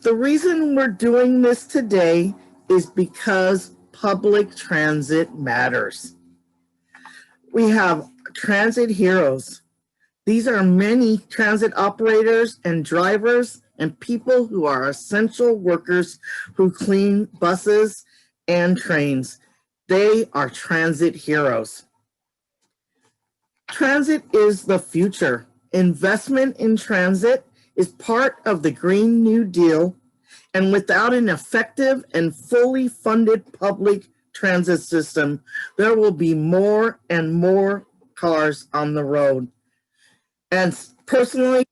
The reason we're doing this today is because public transit matters. We have transit heroes. These are many transit operators and drivers and people who are essential workers who clean buses and trains. They are transit heroes. Transit is the future. Investment in transit is part of the Green New Deal, and without an effective and fully funded public transit system, there will be more and more cars on the road. And personally,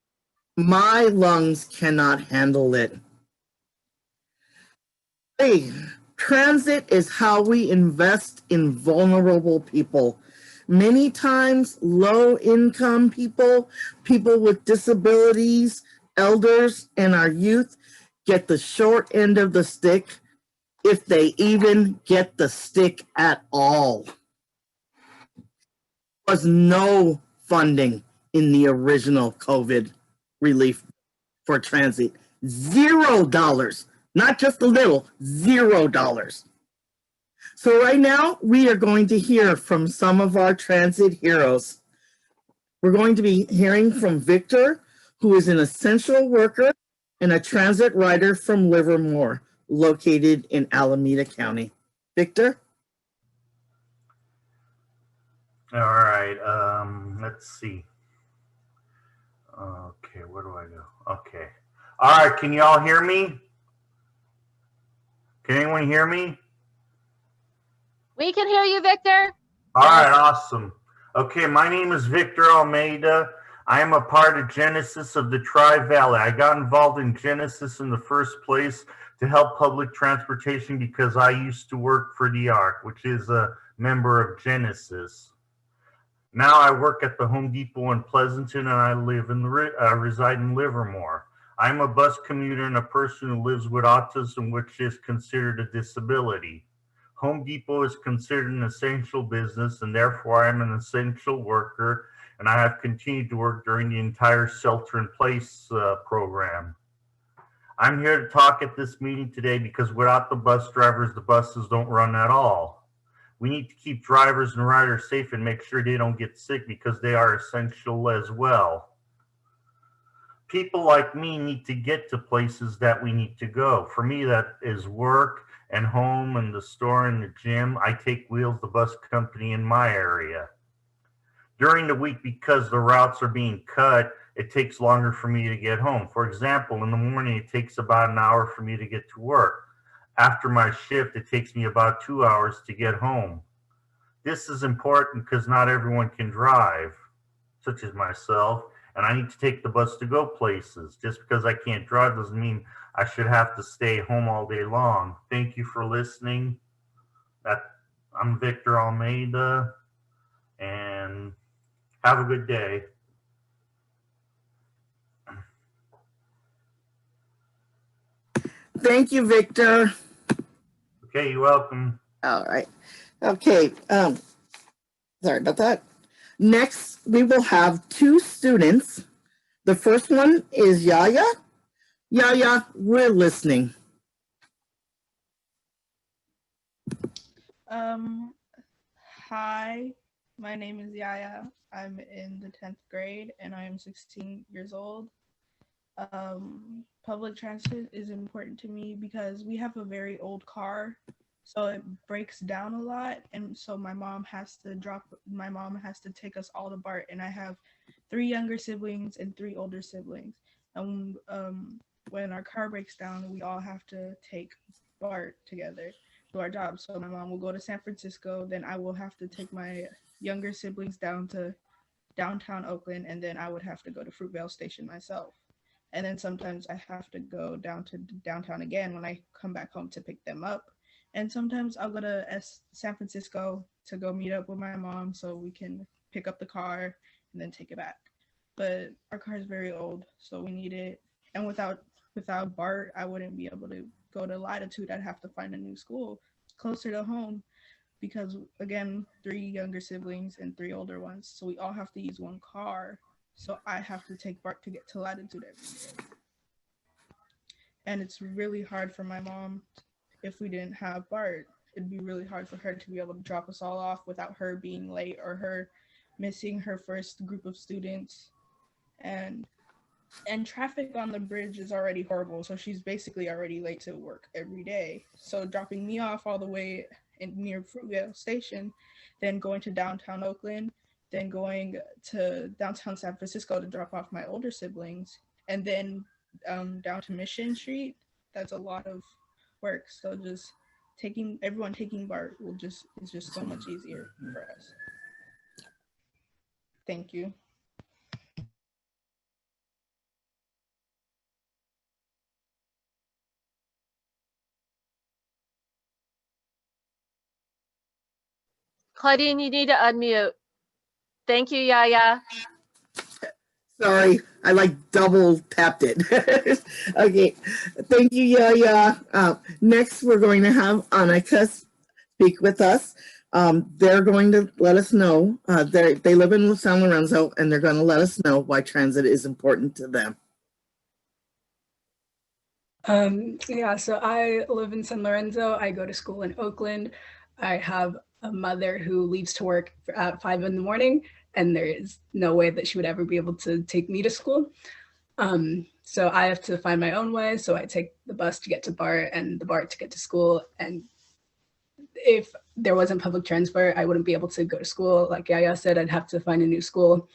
my lungs cannot handle it. Hey, transit is how we invest in vulnerable people. Many times, low-income people, people with disabilities, elders, and our youth get the short end of the stick, if they even get the stick at all. There was no funding in the original COVID relief for transit. $0, not just a little, $0. So right now, we are going to hear from some of our transit heroes. We're going to be hearing from Victor, who is an essential worker and a transit rider from Livermore, located in Alameda County. Victor? All right, let's see. Okay, where do I go? Okay. All right, can you all hear me? Can anyone hear me? We can hear you, Victor. All right, awesome. Okay, my name is Victor Almeida. I am a part of Genesis of the Tri-Valley. I got involved in Genesis in the first place to help public transportation because I used to work for the ARC, which is a member of Genesis. Now I work at the Home Depot in Pleasanton, and I live in reside in Livermore. I'm a bus commuter and a person who lives with autism, which is considered a disability. Home Depot is considered an essential business, and therefore I'm an essential worker, and I have continued to work during the entire shelter-in-place program. I'm here to talk at this meeting today because without the bus drivers, the buses don't run at all. We need to keep drivers and riders safe and make sure they don't get sick because they are essential as well. People like me need to get to places that we need to go. For me, that is work and home and the store and the gym. I take Wheels, the bus company in my area. During the week, because the routes are being cut, it takes longer for me to get home. For example, in the morning, it takes about an hour for me to get to work. After my shift, it takes me about 2 hours to get home. This is important because not everyone can drive, such as myself, and I need to take the bus to go places. Just because I can't drive doesn't mean I should have to stay home all day long. Thank you for listening. I'm Victor Almeida, and have a good day. Thank you, Victor. Okay, you're welcome. All right. Okay. Sorry about that. Next, we will have two students. The first one is Yaya. Yaya, we're listening. Hi, my name is Yaya. I'm in the 10th grade and I am 16 years old. Public transit is important to me because we have a very old car, so it breaks down a lot, and so my mom has to take us all to BART, and I have 3 younger siblings and 3 older siblings, and when our car breaks down, we all have to take BART together to our job. So my mom will go to San Francisco, then I will have to take my younger siblings down to downtown Oakland, and then I would have to go to Fruitvale Station myself. And then sometimes I have to go down to downtown again when I come back home to pick them up. And sometimes I'll go to San Francisco to go meet up with my mom so we can pick up the car and then take it back. But our car is very old, so we need it. And without BART, I wouldn't be able to go to Latitude. I'd have to find a new school closer to home because, again, 3 younger siblings and 3 older ones. So we all have to use one car. So I have to take BART to get to Latitude every day. And it's really hard for my mom. If we didn't have BART, it'd be really hard for her to be able to drop us all off without her being late or her missing her first group of students. And traffic on the bridge is already horrible, so she's basically already late to work every day. So dropping me off all the way near Fruitvale Station, then going to downtown Oakland, then going to downtown San Francisco to drop off my older siblings, and then down to Mission Street, that's a lot of work. So just everyone taking BART is just so much easier for us. Thank you. Claudine, you need to unmute. Thank you, Yaya. Sorry, I like double tapped it. Okay, thank you, Yaya. Next, we're going to have Annika speak with us. They're going to let us know, they live in San Lorenzo, and they're going to let us know why transit is important to them. Yeah, so I live in San Lorenzo. I go to school in Oakland. I have a mother who leaves to work at 5 in the morning, and there is no way that she would ever be able to take me to school. So I have to find my own way. So I take the bus to get to BART and the BART to get to school. And if there wasn't public transport, I wouldn't be able to go to school. Like Yaya said, I'd have to find a new school.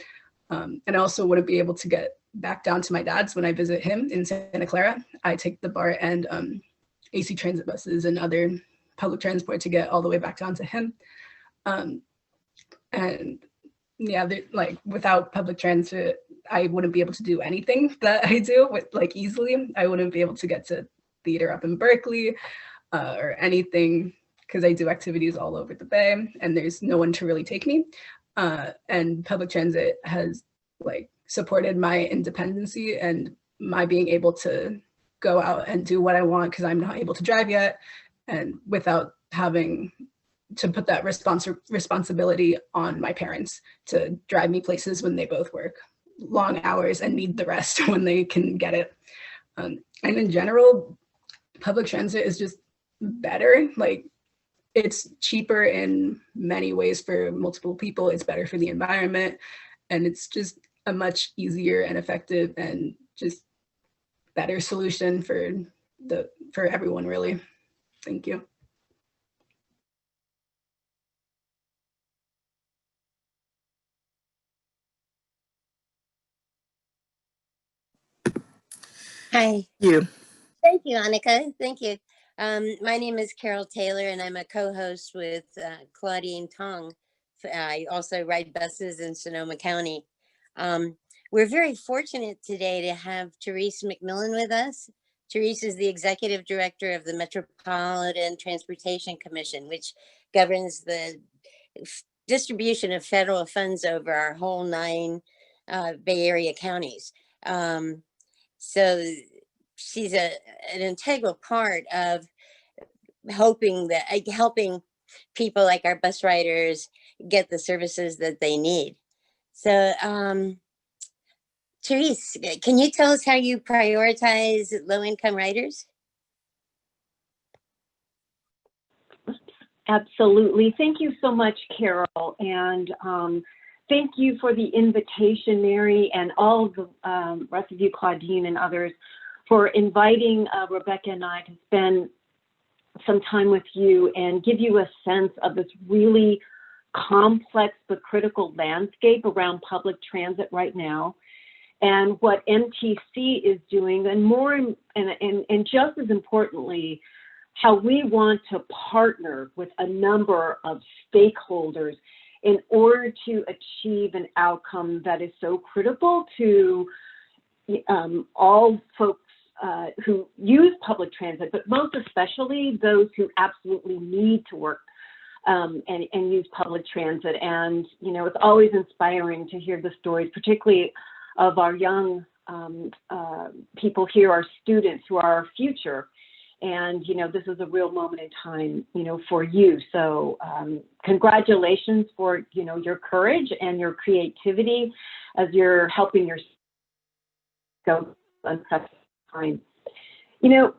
And I also wouldn't be able to get back down to my dad's when I visit him in Santa Clara. I take the BART and AC transit buses and other public transport to get all the way back down to him. And yeah, like without public transit, I wouldn't be able to do anything that I do easily. I wouldn't be able to get to theater up in Berkeley or anything, because I do activities all over the Bay and there's no one to really take me. And public transit has supported my independency and my being able to go out and do what I want, because I'm not able to drive yet, and without having to put that responsibility on my parents to drive me places when they both work long hours and need the rest when they can get it. And in general, public transit is just better. It's cheaper in many ways for multiple people. It's better for the environment, and it's just a much easier and effective and just better solution for everyone, really. Thank you. Hi. You. Thank you, Annika. Thank you. My name is Carol Taylor, and I'm a co-host with Claudine Tong. I also ride buses in Sonoma County. We're very fortunate today to have Therese McMillan with us. Therese is the executive director of the Metropolitan Transportation Commission, which governs the distribution of federal funds over our whole 9 Bay Area counties. So she's an integral part of helping people like our bus riders get the services that they need. So, Therese, can you tell us how you prioritize low-income riders? Absolutely. Thank you so much, Carol. And thank you for the invitation, Mary, and all of the rest of you, Claudine and others, for inviting Rebecca and I to spend some time with you and give you a sense of this really complex but critical landscape around public transit right now, and what MTC is doing, and more, and just as importantly, how we want to partner with a number of stakeholders in order to achieve an outcome that is so critical to all folks who use public transit, but most especially those who absolutely need to work and use public transit. And, you know, it's always inspiring to hear the stories, particularly of our young people here, our students who are our future. And, you know, this is a real moment in time, you know, for you. So congratulations for, you know, your courage and your creativity as you're helping your go unprecedented time. You know,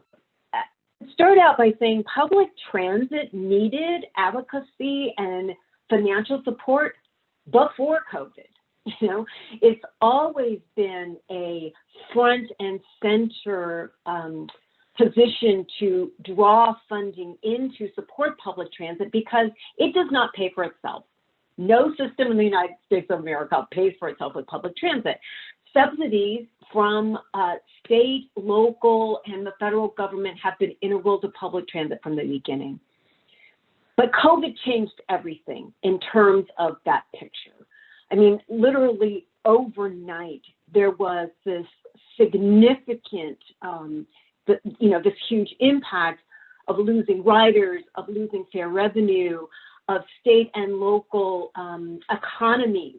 start out by saying public transit needed advocacy and financial support before COVID. You know, it's always been a front and center position to draw funding in to support public transit because it does not pay for itself. No system in the United States of America pays for itself with public transit. Subsidies from state, local, and the federal government have been integral to public transit from the beginning. But COVID changed everything in terms of that picture. I mean, literally overnight, there was this significant, this huge impact of losing riders, of losing fare revenue, of state and local economies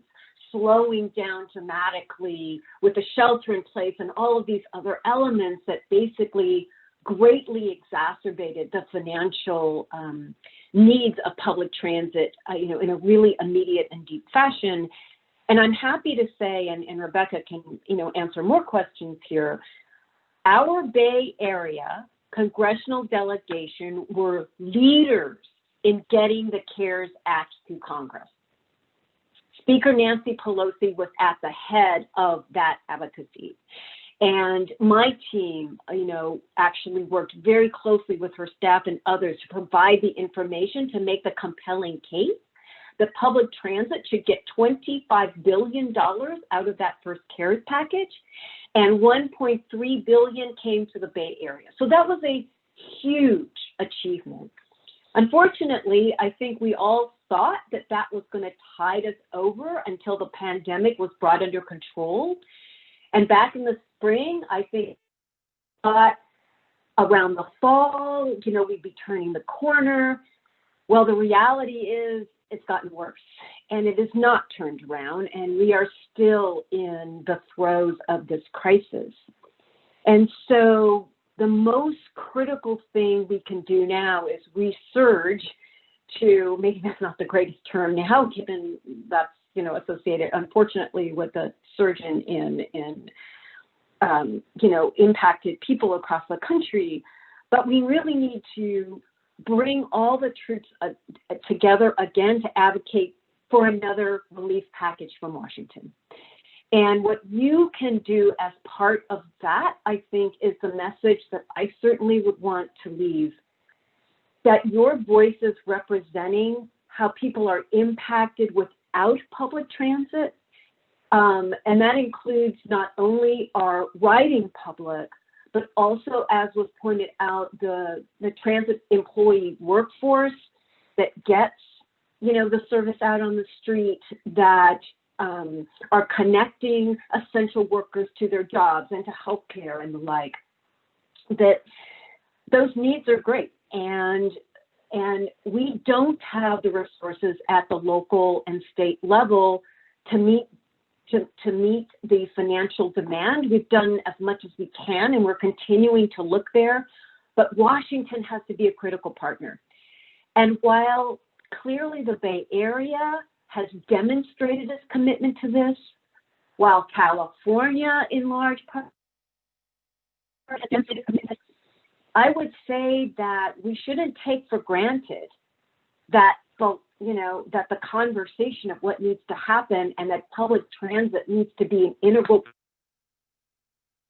slowing down dramatically with the shelter in place and all of these other elements that basically greatly exacerbated the financial needs of public transit, in a really immediate and deep fashion. And I'm happy to say, and Rebecca can, answer more questions here, our Bay Area congressional delegation were leaders in getting the CARES Act through Congress. Speaker Nancy Pelosi was at the head of that advocacy. And my team, actually worked very closely with her staff and others to provide the information to make the compelling case that public transit should get $25 billion out of that first CARES package, and $1.3 billion came to the Bay Area. So that was a huge achievement. Unfortunately, I think we all thought that that was going to tide us over until the pandemic was brought under control. And back in the spring, I think around the fall, we'd be turning the corner. Well, the reality is it's gotten worse, and it is not turned around, and we are still in the throes of this crisis. And so the most critical thing we can do now is resurge to, maybe that's not the greatest term now, given that's, associated, unfortunately, with the surge in impacted people across the country. But we really need to bring all the troops together again to advocate for another relief package from Washington. And what you can do as part of that, I think, is the message that I certainly would want to leave, that your voice is representing how people are impacted without public transit. And that includes not only our riding public, but also, as was pointed out, the transit employee workforce that gets, the service out on the street, that are connecting essential workers to their jobs and to healthcare and the like. That those needs are great, and we don't have the resources at the local and state level to meet the financial demand. We've done as much as we can, and we're continuing to look there, but Washington has to be a critical partner. And while clearly the Bay Area has demonstrated its commitment to this, while California in large part has demonstrated commitment, I would say that we shouldn't take for granted that that the conversation of what needs to happen and that public transit needs to be an integral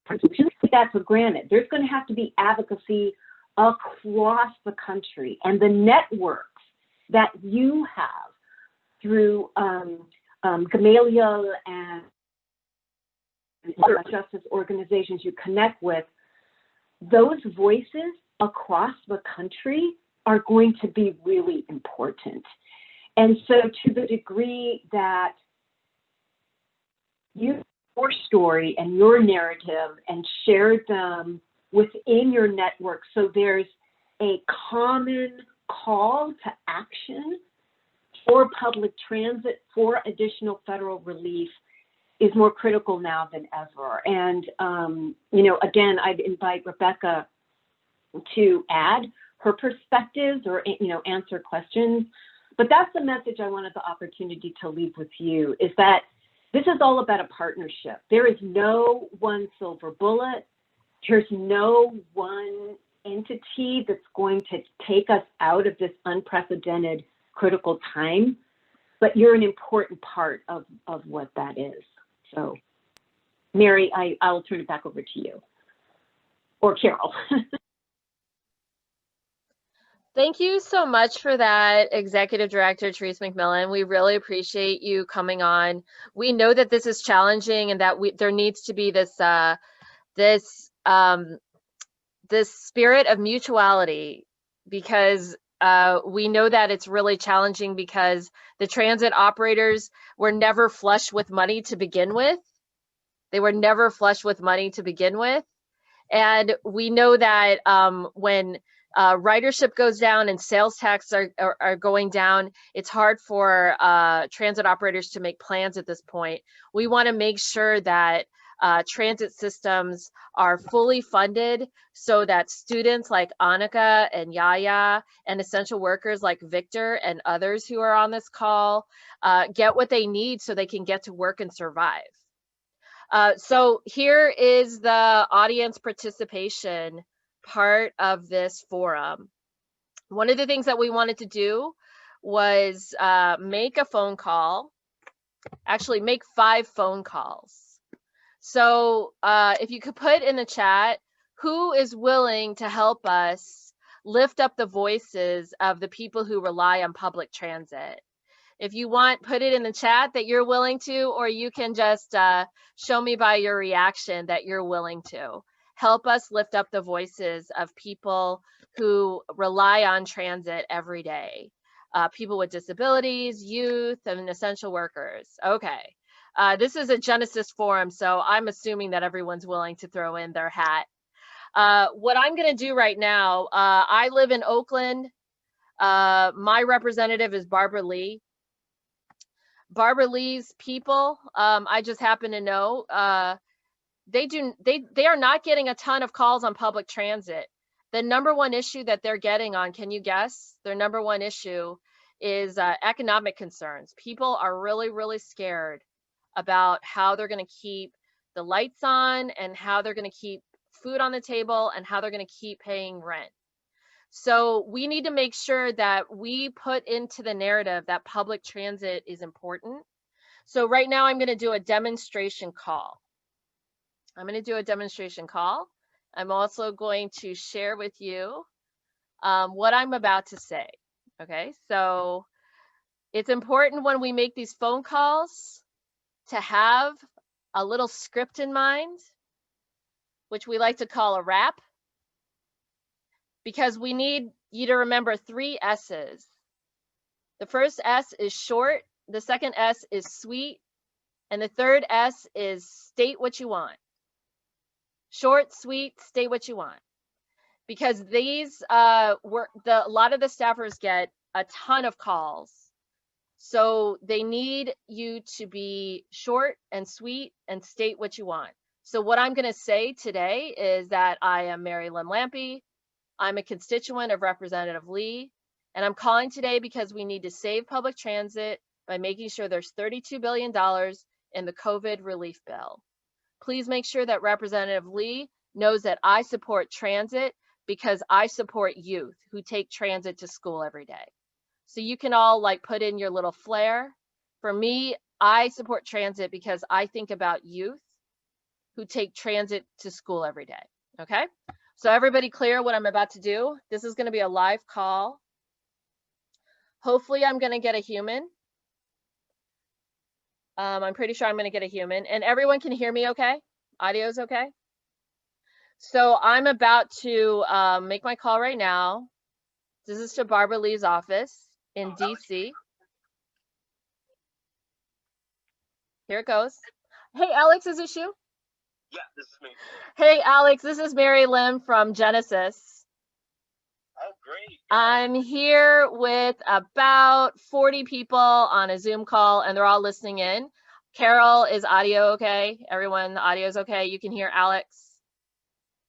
part. We shouldn't take that for granted. There's going to have to be advocacy across the country, and the networks that you have through Gamaliel and other justice organizations you connect with, those voices across the country are going to be really important. And so to the degree that your story and your narrative and share them within your network, so there's a common call to action for public transit, for additional federal relief, is more critical now than ever. And, again, I'd invite Rebecca to add her perspectives or, answer questions. But that's the message I wanted the opportunity to leave with you, is that this is all about a partnership. There is no one silver bullet. There's no one entity that's going to take us out of this unprecedented critical time, but you're an important part of what that is. So, Mary, I'll turn it back over to you, or Carol. Thank you so much for that, Executive Director Therese McMillan. We really appreciate you coming on. We know that this is challenging and that there needs to be this this spirit of mutuality, because we know that it's really challenging because the transit operators were never flush with money to begin with. They were never flush with money to begin with. And we know that when ridership goes down and sales tax are going down, it's hard for transit operators to make plans at this point. We want to make sure that transit systems are fully funded so that students like Annika and Yaya and essential workers like Victor and others who are on this call get what they need so they can get to work and survive. So here is the audience participation part of this forum. One of the things that we wanted to do was make a phone call, actually make 5 phone calls. So if you could put in the chat, who is willing to help us lift up the voices of the people who rely on public transit? If you want, put it in the chat that you're willing to, or you can just show me by your reaction that you're willing to. Help us lift up the voices of people who rely on transit every day. People with disabilities, youth, and essential workers. Okay, this is a Genesis forum, so I'm assuming that everyone's willing to throw in their hat. What I'm gonna do right now, I live in Oakland. My representative is Barbara Lee. Barbara Lee's people, I just happen to know, they are not getting a ton of calls on public transit. The number one issue that they're getting on, can you guess? Their number one issue is economic concerns. People are really, really scared about how they're going to keep the lights on and how they're going to keep food on the table and how they're going to keep paying rent. So we need to make sure that we put into the narrative that public transit is important. So right now I'm going to do a demonstration call. I'm also going to share with you what I'm about to say. Okay, so it's important when we make these phone calls to have a little script in mind, which we like to call a rap, because we need you to remember 3 S's. The first S is short, the second S is sweet, and the third S is state what you want. Short, sweet, state what you want. Because these, a lot of the staffers get a ton of calls. So they need you to be short and sweet and state what you want. So what I'm gonna say today is that I am Mary Lynn Lampe. I'm a constituent of Representative Lee, and I'm calling today because we need to save public transit by making sure there's $32 billion in the COVID relief bill. Please make sure that Representative Lee knows that I support transit because I support youth who take transit to school every day. So you can all like put in your little flair. For me, I support transit because I think about youth who take transit to school every day, okay? So everybody clear what I'm about to do? This is gonna be a live call. Hopefully I'm gonna get a human. I'm pretty sure I'm gonna get a human, and everyone can hear me okay? Audio's okay? So I'm about to make my call right now. This is to Barbara Lee's office in DC. Here it goes. Hey, Alex, is this you? Yeah, this is me. Hey, Alex, this is Mary Lynn from Genesis. Oh, great. I'm here with about 40 people on a Zoom call, and they're all listening in. Carol, is audio okay? Everyone, the audio is okay? You can hear Alex?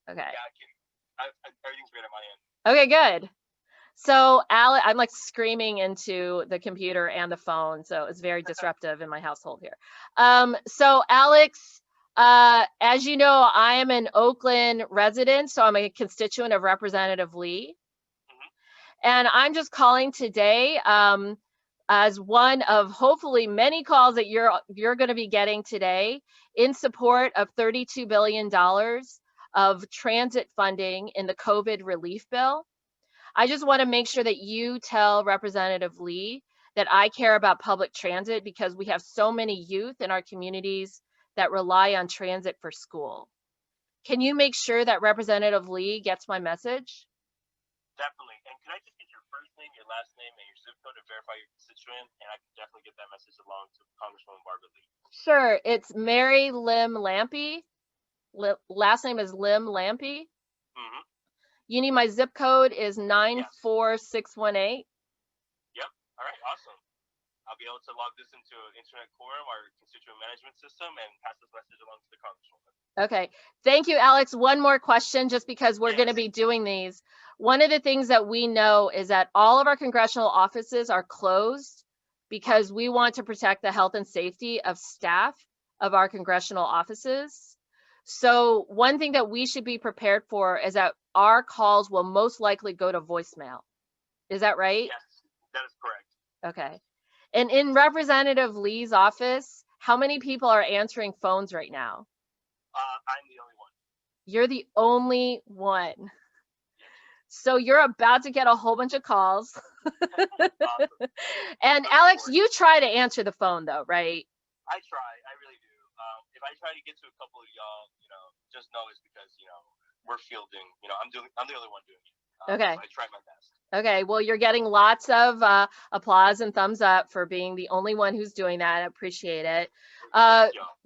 Okay. Yeah, everything's great on my end. Okay, good. So Alex, I'm like screaming into the computer and the phone, so it's very disruptive in my household here. So Alex, As you know, I am an Oakland resident, so I'm a constituent of Representative Lee. And I'm just calling today as one of hopefully many calls that you're going to be getting today in support of $32 billion of transit funding in the COVID relief bill. I just want to make sure that you tell Representative Lee that I care about public transit because we have so many youth in our communities that rely on transit for school. Can you make sure that Representative Lee gets my message? Definitely. And can I just get your first name, your last name, and your zip code to verify your constituent? And I can definitely get that message along to Congresswoman Barbara Lee. Sure. It's Mary Lim Lampy. Last name is Lim Lampy. Mm-hmm. You need my zip code is 94618. Yep. All right. Awesome. I'll be able to log this into Internet Quorum, our constituent management system, and pass this message along to the Congresswoman. Okay. Thank you, Alex. One more question, just because we're going to be doing these. One of the things that we know is that all of our congressional offices are closed because we want to protect the health and safety of staff of our congressional offices. So one thing that we should be prepared for is that our calls will most likely go to voicemail. Is that right? Yes, that is correct. Okay. And in Representative Lee's office, how many people are answering phones right now? I'm the only one. You're the only one. So you're about to get a whole bunch of calls. Awesome. And Alex, you try to answer the phone though, right? I try. I really do. If I try to get to a couple of y'all, just know it's because, we're fielding, I'm the only one doing it. Okay. So I try my best. Okay, well, you're getting lots of applause and thumbs up for being the only one who's doing that. I appreciate it.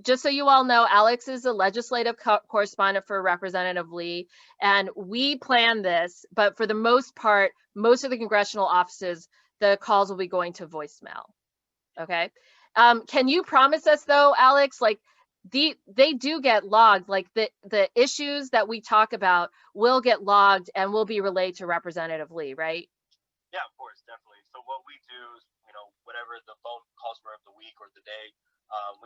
Just so you all know, Alex is a legislative correspondent for Representative Lee, and we plan this, but for the most part, most of the congressional offices, the calls will be going to voicemail. Okay. Can you promise us though, Alex, like they do get logged, like the issues that we talk about will get logged and will be relayed to Representative Lee, right? Yeah, of course, definitely. So what we do is, whatever the phone calls for of the week or the day,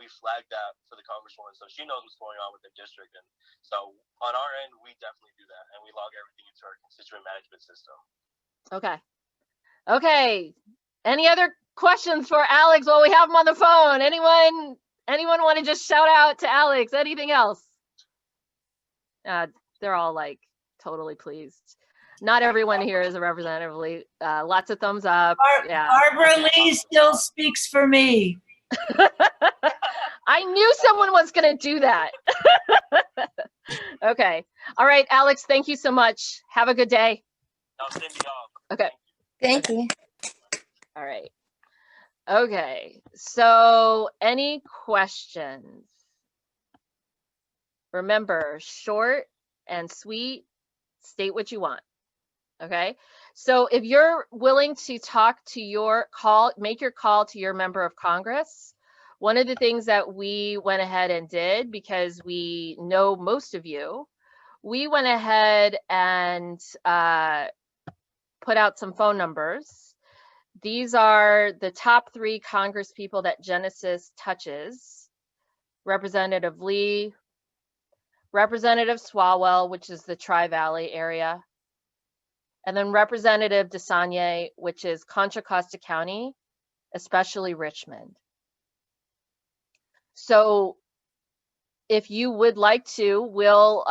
we flag that to the Congresswoman so she knows what's going on with the district. And so on our end, we definitely do that, and we log everything into our constituent management system. Okay. Okay. Any other questions for Alex while we have him on the phone? Anyone want to just shout out to Alex? Anything else? They're all like totally pleased. Not everyone here is a Representative Lee. Lots of thumbs up. Yeah. Barbara Lee still speaks for me. I knew someone was going to do that. Okay. All right, Alex, thank you so much. Have a good day. I'll send you all. Okay. Thank you. All right. Okay. So any questions? Remember, short and sweet, state what you want. Okay. So if you're willing to talk to make your call to your member of Congress, one of the things that we went ahead and did, because we know most of you, we went ahead and put out some phone numbers. These are the top 3 Congress people that Genesis touches: Representative Lee, Representative Swalwell, which is the Tri-Valley area, and then Representative DeSagne, which is Contra Costa County, especially Richmond. So if you would like to, we'll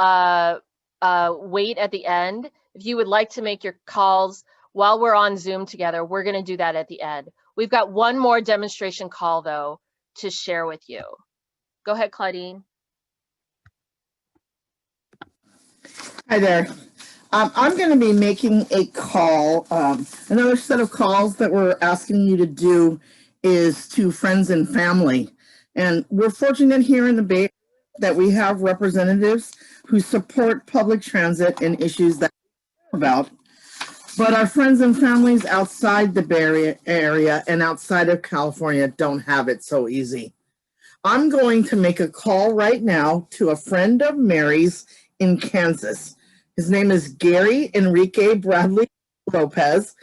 wait at the end. If you would like to make your calls while we're on Zoom together, we're going to do that at the end. We've got one more demonstration call, though, to share with you. Go ahead, Claudine. Hi there. I'm going to be making a call. Another set of calls that we're asking you to do is to friends and family. And we're fortunate here in the Bay Area that we have representatives who support public transit and issues that we care about. But our friends and families outside the Bay Area and outside of California don't have it so easy. I'm going to make a call right now to a friend of Mary's in Kansas. His name is Gary Enrique Bradley Lopez.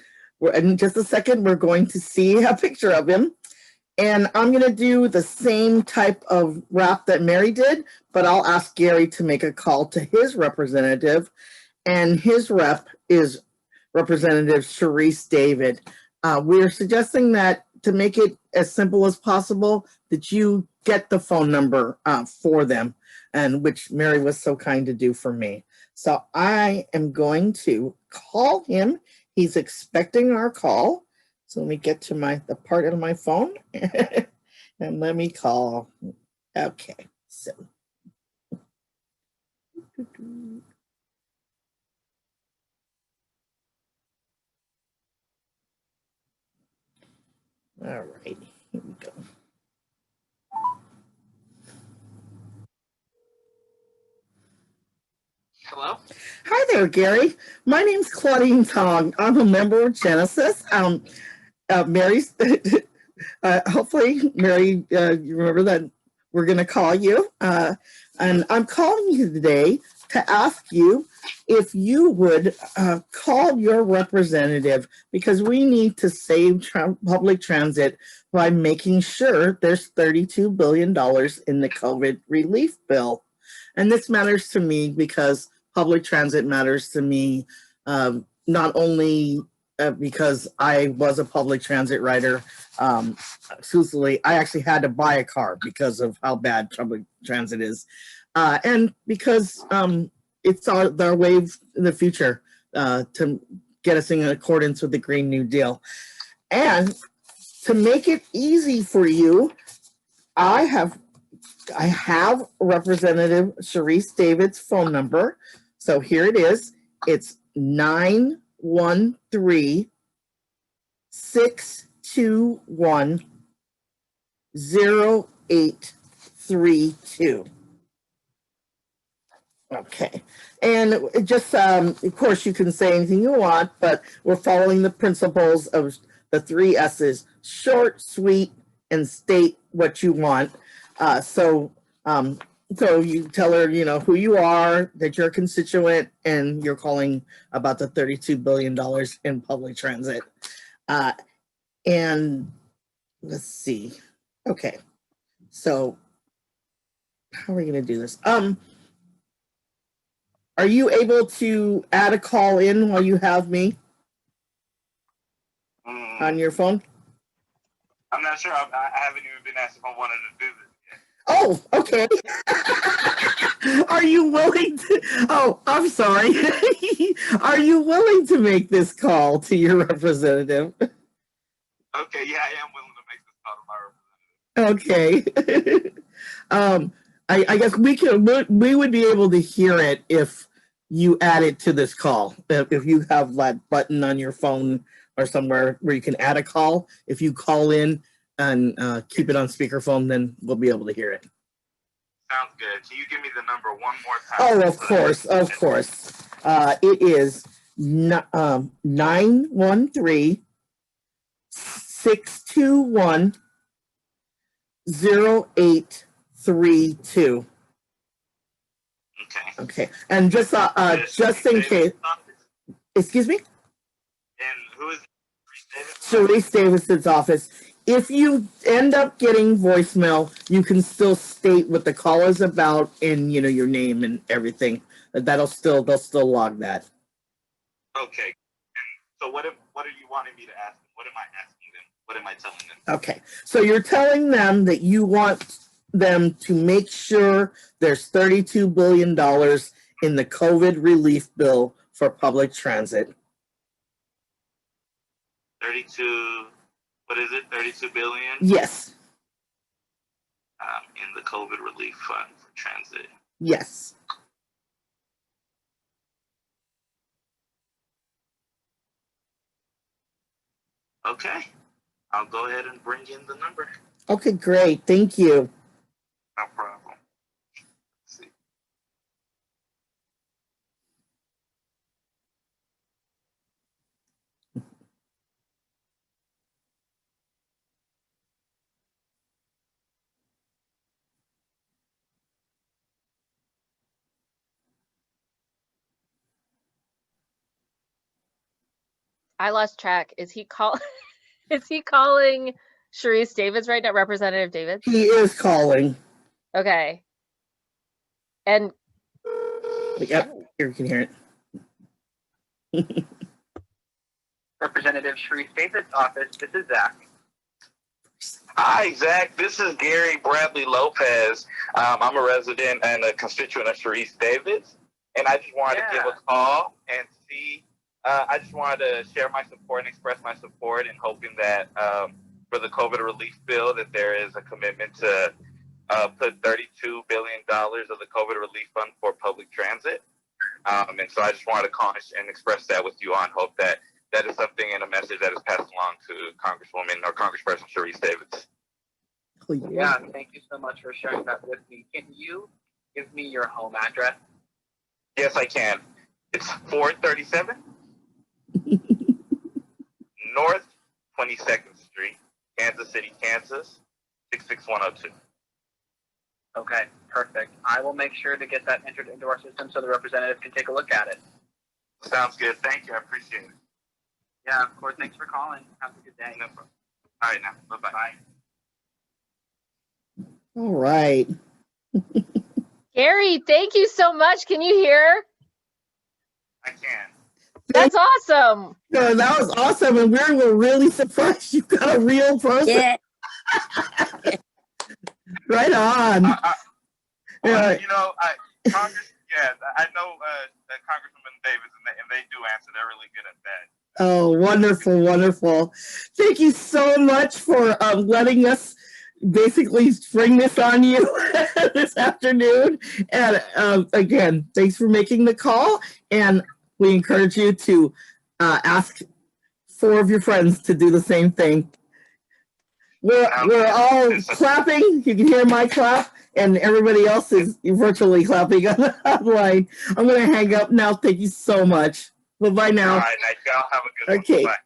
In just a second, we're going to see a picture of him. And I'm going to do the same type of wrap that Mary did, but I'll ask Gary to make a call to his representative. And his rep is Representative Therese David. We're suggesting that to make it as simple as possible, that you get the phone number for them, and which Mary was so kind to do for me. So I am going to call him. He's expecting our call. So let me get to the part of my phone and let me call. Okay, so. All right, here we go. Hello? Hi there, Gary. My name's Claudine Tong. I'm a member of Genesis. Mary's, hopefully, Mary, you remember that we're going to call you. And I'm calling you today to ask you if you would call your representative, because we need to save public transit by making sure there's $32 billion in the COVID relief bill. And this matters to me because public transit matters to me, not only because I was a public transit rider. Exclusively, I actually had to buy a car because of how bad public transit is. And because it's our way in the future to get us in accordance with the Green New Deal. And to make it easy for you, I have Representative Therese David's phone number. So here it is. It's 913-621-0832. Okay. And just, of course, you can say anything you want, but we're following the principles of the 3 S's: short, sweet, and state what you want. So you tell her, who you are, that you're a constituent, and you're calling about the $32 billion in public transit. And let's see. Okay. So how are we going to do this? Are you able to add a call in while you have me on your phone? I'm not sure. I haven't even been asked if I wanted to do this yet. Oh, okay. Are you willing to? Oh, I'm sorry. Are you willing to make this call to your representative? Okay, yeah, I am willing to make this call to my representative. Okay. I guess we would be able to hear it if you add it to this call. If you have that button on your phone or somewhere where you can add a call, if you call in and keep it on speakerphone, then we'll be able to hear it. Sounds good. Can you give me the number one more time? Oh, of course, of course. It is 913-621-0832. Okay. And just in case, excuse me? And who is Therese Davis's office. If you end up getting voicemail, you can still state what the call is about and your name and everything. They'll still log that. Okay. And so what are you wanting me to ask them? What am I asking them? What am I telling them? Okay. So you're telling them that you want them to make sure there's $32 billion in the COVID relief bill for public transit. 32, what is it? 32 billion? Yes. In the COVID relief fund for transit. Yes. Okay. I'll go ahead and bring in the number. Okay, great. Thank you. No problem. Let's see. I lost track. Is he calling Sharice Davids right now, Representative Davids? He is calling. Okay. And Yep, here you can hear it. Representative Sharice Davids' office, this is Zach. Hi, Zach. This is Gary Bradley Lopez. I'm a resident and a constituent of Sharice Davids. And I just wanted to give a call and see. I just wanted to share my support and express my support and hoping that for the COVID relief bill that there is a commitment to put $32 billion of the COVID relief fund for public transit. And so I just wanted to call and express that with you on hope that that is something in a message that is passed along to Congresswoman or Congressperson Sharice Davids. Yeah, thank you so much for sharing that with me. Can you give me your home address? Yes, I can. It's 437 North 22nd Street, Kansas City, Kansas, 66102. Okay, perfect. I will make sure to get that entered into our system so the representative can take a look at it. Sounds good. Thank you. I appreciate it. Yeah, of course. Thanks for calling. Have a good day. No problem. All right, now. Bye-bye. Bye. All right. Gary, thank you so much. Can you hear? I can. That's awesome. No, that was awesome, and we were really surprised you got a real person. Yeah. Right on. Well, you know, Congress. Yeah, I know that Congresswoman Davis, and they do answer. They're really good at that. Oh, wonderful, wonderful. Thank you so much for letting us basically spring this on you this afternoon. And again, thanks for making the call. And we encourage you to ask 4 of your friends to do the same thing. We're all clapping. You can hear my clap, and everybody else is virtually clapping online. I'm going to hang up now. Thank you so much. Bye-bye now. All right, night, y'all. Have a good Okay. one. Bye.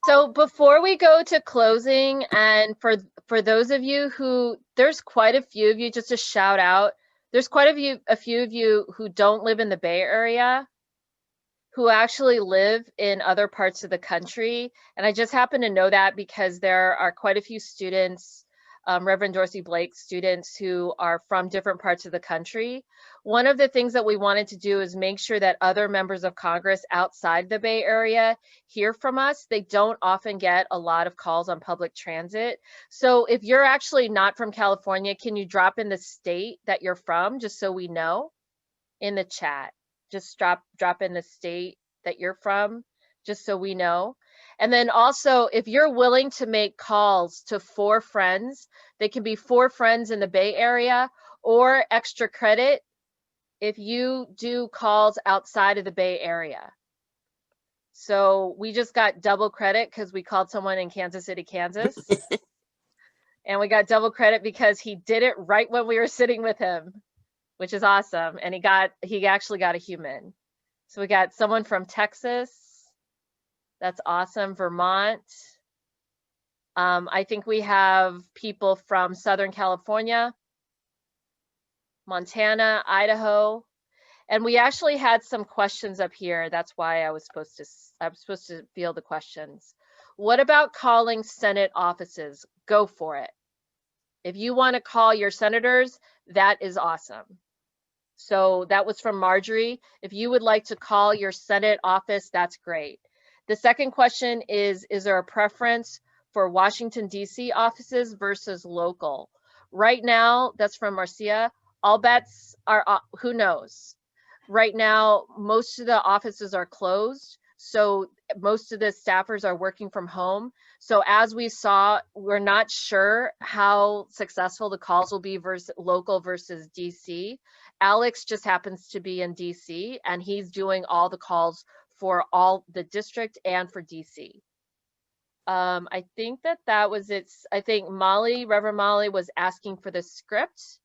So before we go to closing, and for those of you who, there's quite a few of you, just to shout out, there's quite a few of you who don't live in the Bay Area, who actually live in other parts of the country. And I just happen to know that because there are quite a few students, Reverend Dorsey Blake students, who are from different parts of the country. One of the things that we wanted to do is make sure that other members of Congress outside the Bay Area hear from us. They don't often get a lot of calls on public transit. So if you're actually not from California, can you drop in the state that you're from, just so we know in the chat? Just drop in the state that you're from, just so we know. And then also, if you're willing to make calls to 4 friends, they can be 4 friends in the Bay Area, or extra credit if you do calls outside of the Bay Area. So we just got double credit because we called someone in Kansas City, Kansas. And we got double credit because he did it right when we were sitting with him, which is awesome. And he actually got a human. So we got someone from Texas. That's awesome. Vermont. I think we have people from Southern California, Montana, Idaho. And we actually had some questions up here. That's why I was supposed to field the questions. What about calling Senate offices? Go for it. If you want to call your senators, that is awesome. So that was from Marjorie. If you would like to call your Senate office, that's great. The second question is there a preference for Washington, D.C. offices versus local? Right now, that's from Marcia. All bets are, who knows? Right now, most of the offices are closed. So most of the staffers are working from home. So as we saw, we're not sure how successful the calls will be versus local versus DC. Alex just happens to be in DC, and he's doing all the calls for all the district and for DC. I think that was it. I think Reverend Molly was asking for the script,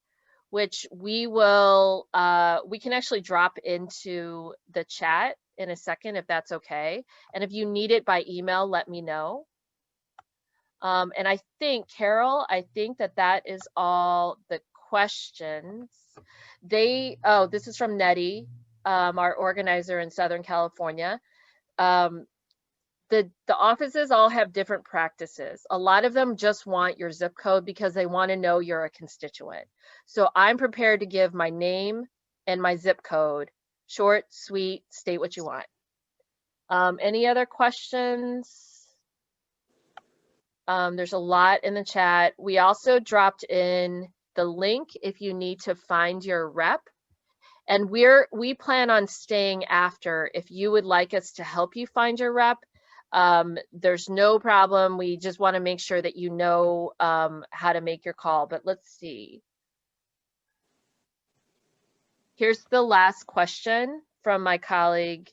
which we will, we can actually drop into the chat in a second if that's okay. And if you need it by email, let me know. And I think, Carol, I think that is all the questions. Oh, this is from Nettie, our organizer in Southern California. The the offices all have different practices. A lot of them just want your zip code because they want to know you're a constituent. So I'm prepared to give my name and my zip code, short, sweet, state what you want. Any other questions? There's a lot in the chat. We also dropped in the link if you need to find your rep. And we plan on staying after. If you would like us to help you find your rep, there's no problem. We just want to make sure that you know how to make your call. But let's see. Here's the last question from my colleague.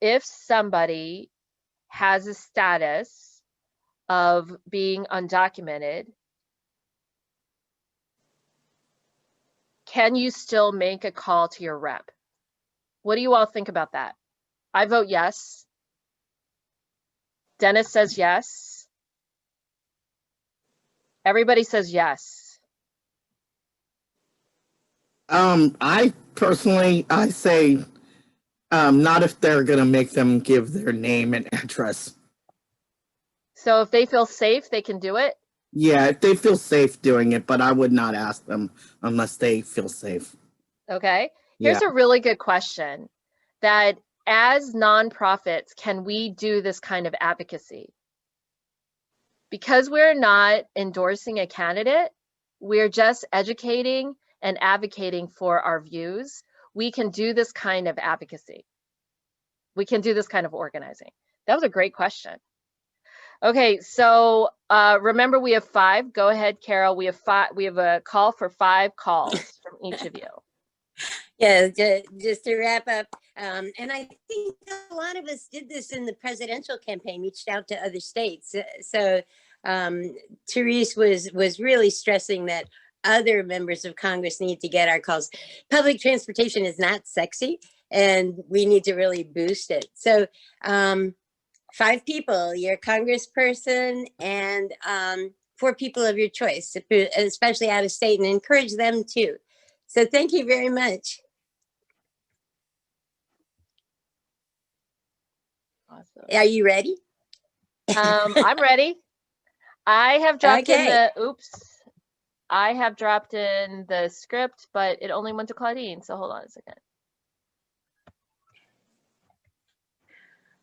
If somebody has a status of being undocumented, can you still make a call to your rep? What do you all think about that? I vote yes. Dennis says yes. Everybody says yes. I personally, I say not if they're going to make them give their name and address. So if they feel safe, they can do it? Yeah, if they feel safe doing it, but I would not ask them unless they feel safe. Okay. Here's a really good question. That as nonprofits, can we do this kind of advocacy? Because we're not endorsing a candidate, we're just educating and advocating for our views. We can do this kind of advocacy. We can do this kind of organizing. That was a great question. Okay, so remember we have 5. Go ahead, Carol. We have 5. We have a call for 5 calls from each of you. Yeah, just to wrap up, and I think a lot of us did this in the presidential campaign, reached out to other states. So Therese was really stressing that other members of Congress need to get our calls. Public transportation is not sexy, and we need to really boost it. So 5 people, your congressperson, and 4 people of your choice, especially out of state, and encourage them too. So thank you very much. Awesome. Are you ready? I'm ready. I have dropped in the, I have dropped in the script, but it only went to Claudine. So hold on a second.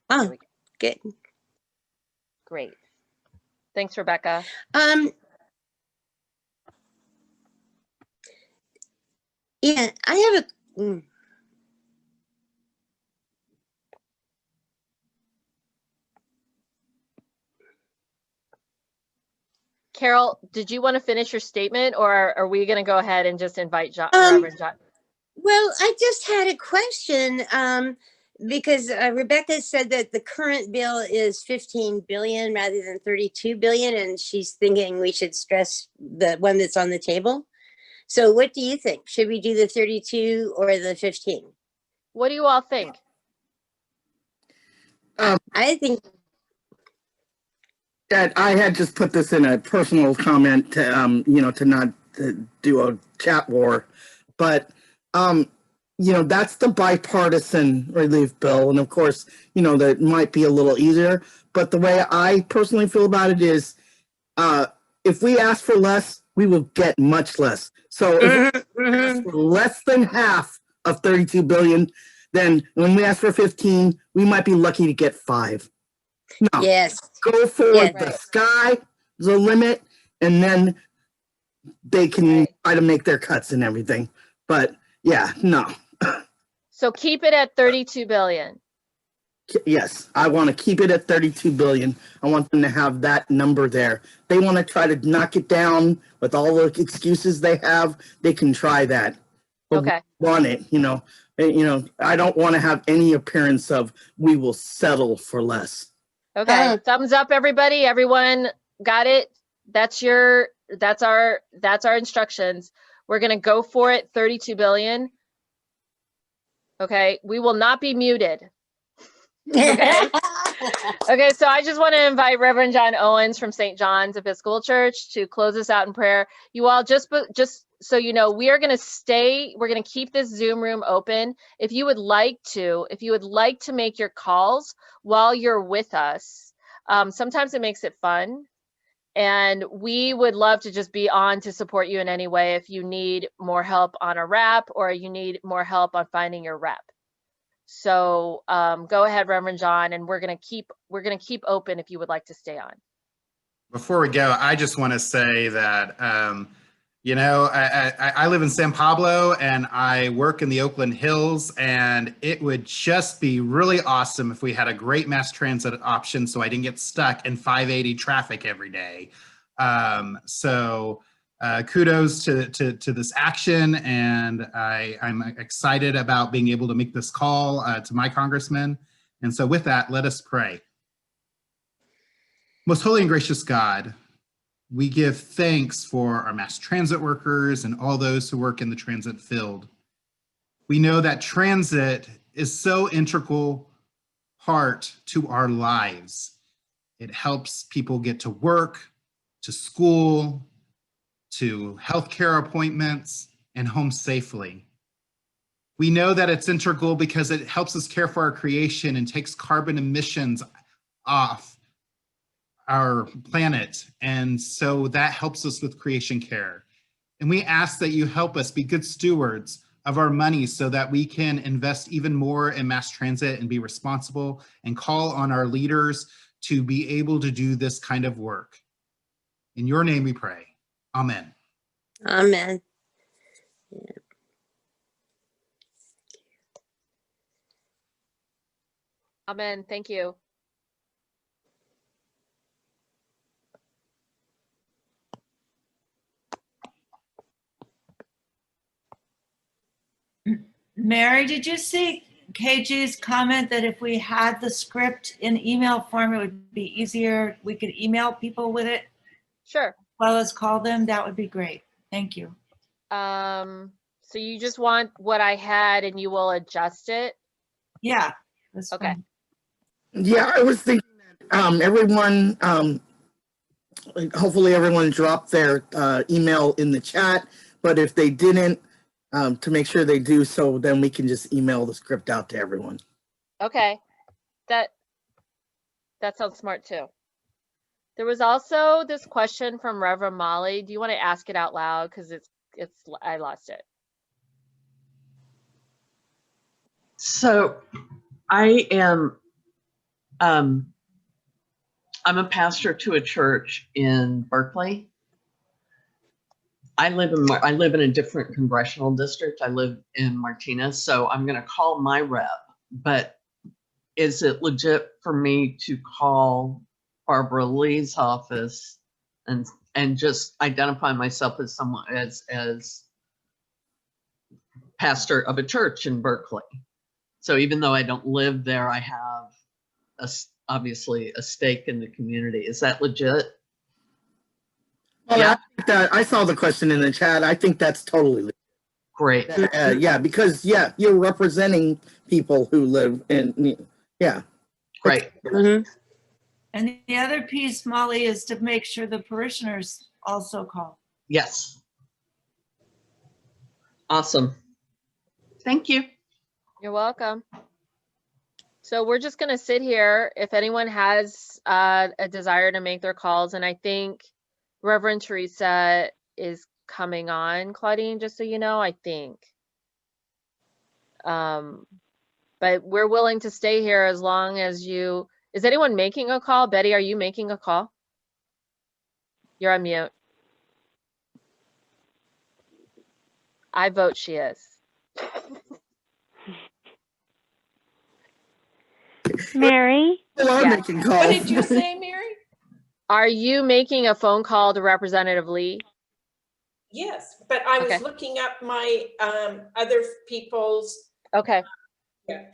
Oh, good. Great. Thanks, Rebecca. Yeah, I have a. Carol, did you want to finish your statement, or are we going to go ahead and just invite Reverend John? Well, I just had a question because Rebecca said that the current bill is 15 billion rather than 32 billion, and she's thinking we should stress the one that's on the table. So what do you think? Should we do the 32 or the 15? What do you all think? I think that I had just put this in a personal comment to, to not do a chat war, but, that's the bipartisan relief bill. And of course, that might be a little easier, but the way I personally feel about it is, if we ask for less, we will get much less. So if we ask for less than half of 32 billion, then when we ask for 15, we might be lucky to get 5. No. Yes. Go for the sky, the limit, and then they can try to make their cuts and everything. But yeah, no. So keep it at 32 billion. Yes, I want to keep it at 32 billion. I want them to have that number there. They want to try to knock it down with all the excuses they have. They can try that. But okay. We want it, I don't want to have any appearance of we will settle for less. Okay, thumbs up, everybody. Everyone got it. That's our instructions. We're gonna go for it. 32 billion. Okay, we will not be muted. Okay. Okay, so I just want to invite Reverend John Owens from St. John's Episcopal Church to close us out in prayer. You all just so you know, we're going to keep this Zoom room open. If you would like to make your calls while you're with us, sometimes it makes it fun. And we would love to just be on to support you in any way if you need more help on a rep or you need more help on finding your rep. So go ahead, Reverend John, and we're gonna keep open if you would like to stay on. Before we go, I just want to say that you know, I live in San Pablo and I work in the Oakland Hills, and it would just be really awesome if we had a great mass transit option so I didn't get stuck in 580 traffic every day. Kudos to this action, and I'm excited about being able to make this call to my congressman. And so with that, let us pray. Most holy and gracious God, we give thanks for our mass transit workers and all those who work in the transit field. We know that transit is so integral part to our lives. It helps people get to work, to school, to healthcare appointments, and home safely. We know that it's integral because it helps us care for our creation and takes carbon emissions off our planet, and so that helps us with creation care. And we ask that you help us be good stewards of our money so that we can invest even more in mass transit and be responsible and call on our leaders to be able to do this kind of work. In your name we pray. Amen. Amen. Amen. Thank you. Mary, did you see KG's comment that if we had the script in email form, it would be easier? We could email people with it? Sure. Well, let's call them. That would be great. Thank you. So you just want what I had and you will adjust it? Yeah. That's okay. Fine. Yeah, I was thinking that everyone, hopefully everyone dropped their email in the chat, but if they didn't, to make sure they do so, then we can just email the script out to everyone. Okay, that sounds smart too. There was also this question from Reverend Molly. Do you want to ask it out loud? Because I lost it. So I am, I'm a pastor to a church in Berkeley. I live in a different congressional district. I live in Martinez, so I'm going to call my rep. But is it legit for me to call Barbara Lee's office and just identify myself as someone as pastor of a church in Berkeley? So even though I don't live there, I have obviously a stake in the community. Is that legit? Well, Yeah. I saw the question in the chat. I think that's totally legit. Great. Yeah, because you're representing people who live in, yeah. Great. Mm-hmm. And the other piece, Molly, is to make sure the parishioners also call. Yes. Awesome. Thank you. You're welcome. So we're just going to sit here. If anyone has a desire to make their calls, and I think Reverend Teresa is coming on, Claudine, just so you know, I think. But we're willing to stay here as long as you, is anyone making a call? Betty, are you making a call? You're on mute. I vote she is. Mary? Making calls. What did you say, Mary? Are you making a phone call to Representative Lee? Yes, but I was looking up my other people's. Okay. Yeah.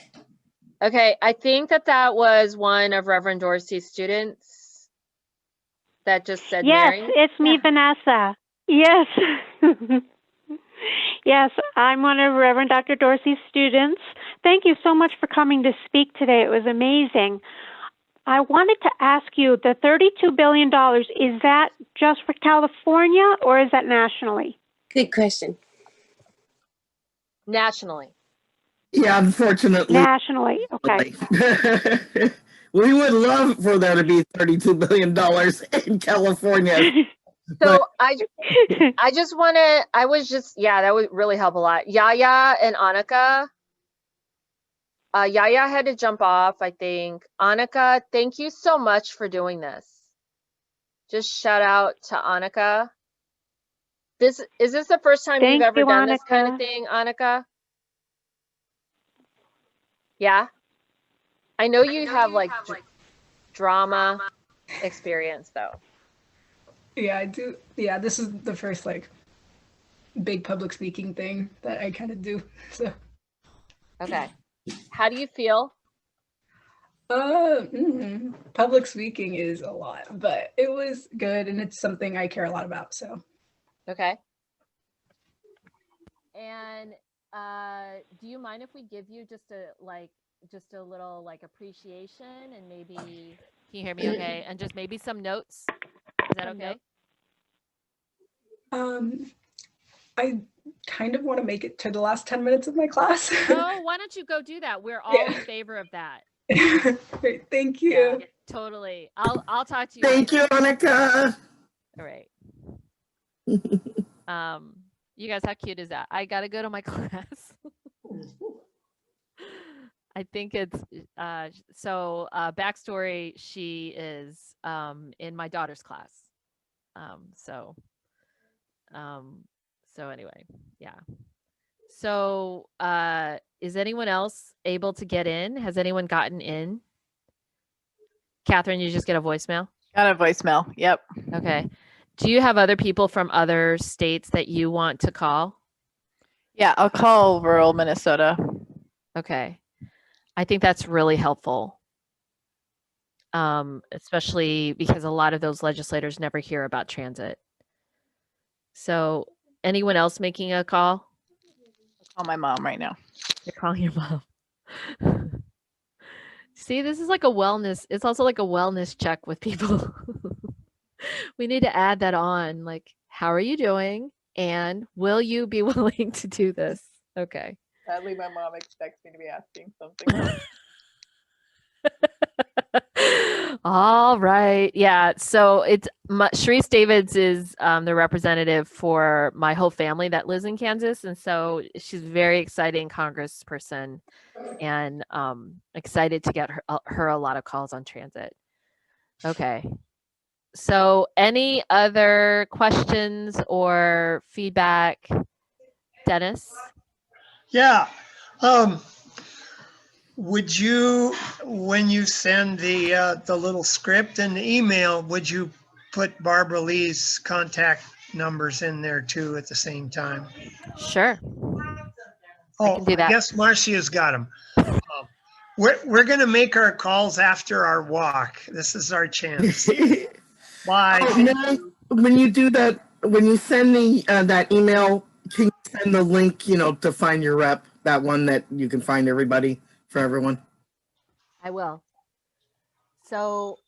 Okay, I think that was one of Reverend Dorsey's students that just said yes, Mary. It's me, Vanessa. Yes. Yes, I'm one of Reverend Dr. Dorsey's students. Thank you so much for coming to speak today. It was amazing. I wanted to ask you, the $32 billion, is that just for California or is that nationally? Good question. Nationally. Yeah, unfortunately. Nationally, okay. We would love for there to be $32 billion in California. So I just want to, that would really help a lot. Yaya and Annika. Yaya had to jump off, I think. Annika, thank you so much for doing this. Just shout out to Annika. Is this the first time you've ever done this kind of thing, Annika? Yeah? I know you have like drama experience though. Yeah, I do. Yeah, this is the first like big public speaking thing that I kind of do. So. Okay. How do you feel? Public speaking is a lot, but it was good and it's something I care a lot about. So. Okay. And do you mind if we give you just a little like appreciation and maybe, can you hear me okay? And just maybe some notes. Is that okay? I kind of want to make it to the last 10 minutes of my class. Oh, why don't you go do that? We're all in favor of that. Great, thank you. Yeah, totally. I'll talk to you. Thank you, Annika. All right. You guys, how cute is that? I gotta go to my class. I think it's backstory. She is in my daughter's class. So anyway, yeah. So is anyone else able to get in? Has anyone gotten in? Catherine, you just get a voicemail? Got a voicemail. Yep. Okay. Do you have other people from other states that you want to call? Yeah, I'll call rural Minnesota. Okay. I think that's really helpful. Especially because a lot of those legislators never hear about transit. So anyone else making a call? I'll call my mom right now. You're calling your mom. See, this is like a wellness. It's also like a wellness check with people. We need to add that on. Like, how are you doing? And will you be willing to do this? Okay. Sadly, my mom expects me to be asking something. All right. Yeah. So Therese Davids is the representative for my whole family that lives in Kansas. And so she's a very exciting congressperson and excited to get her a lot of calls on transit. Okay. So any other questions or feedback? Dennis? Yeah. Would you, when you send the little script and the email, would you put Barbara Lee's contact numbers in there too at the same time? Sure. Oh, I guess Marcia's got them. We're going to make our calls after our walk. This is our chance. Bye. When you do that, when you send me that email, can you send the link, to find your rep, that one that you can find everybody for everyone? I will. So